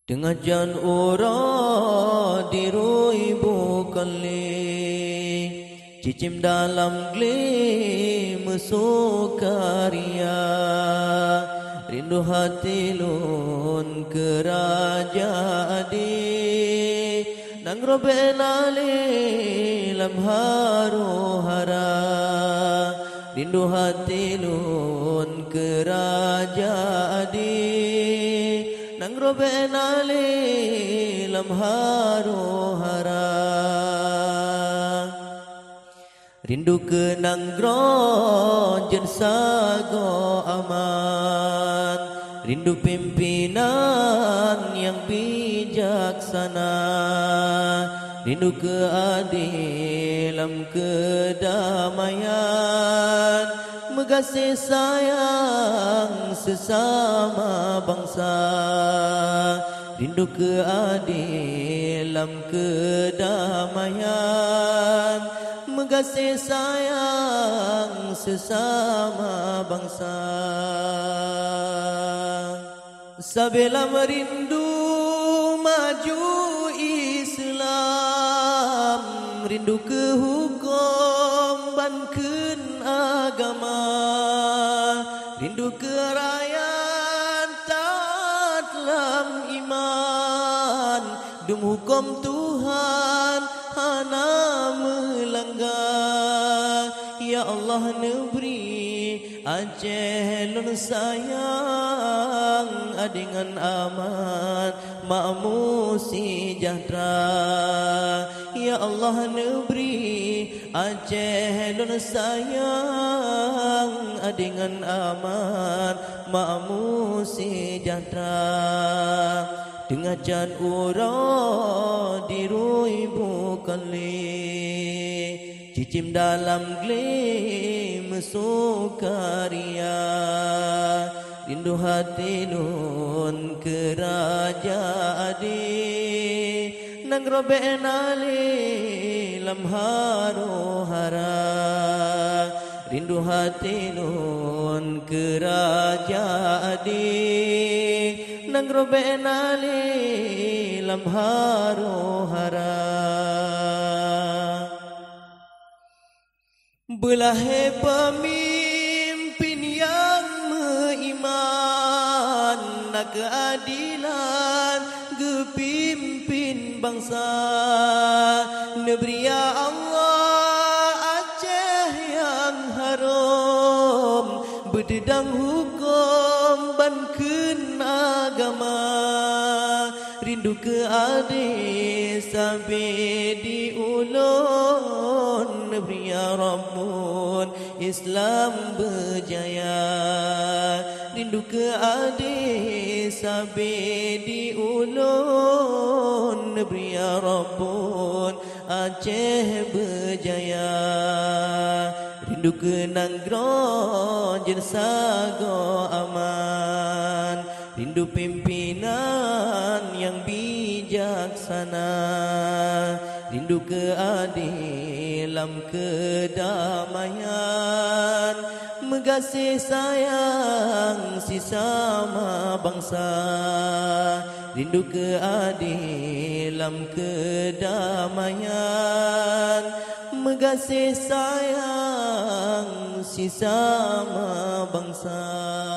Dengajan ura dirui bukali cicim dalam geli mesukaria rindu hati lun kerajaan di nang roben ali lam haru hara rindu hati lun kerajaan di nang roben ali lam haru hara rindu kenang gronjen sago aman rindu pimpinan yang bijaksana rindu keadilan kedamaian megasih sayang sesama bangsa rindu keadilan kedamaian megasih sayang sesama bangsa sabila merindu maju Islam rindu ke hukum bankeun agama rindu ke rakyat taat lam iman dum hukum Tuhan hana melanggar ya Allah negeri Aceh lun sayang dengan aman makmur sejahtera ya Allah negeri Aceh lun sayang dengan aman makmur sejahtera dengan jan ura dirui bukali cicim dalam geli mesukaria rindu hati nun kerajaan di nang roben ali lam haru hara rindu hati nun kerajaan di nang roben ali lam haru hara belahe pemimpin yang beriman nak keadilan gepimpin bangsa negeri ya Allah Aceh yang haram berdedang hukum bankeun agama rindu keadil sampai di ulun negeri ya Rabbun Islam berjaya rindu keadil sampai di ulun negeri ya Rabbun Aceh berjaya rindu kenang gronjen sago aman rindu pimpinan yang bijaksana rindu keadilan kedamaian megasih sayang sesama bangsa rindu keadilan kedamaian megasih sayang sesama bangsa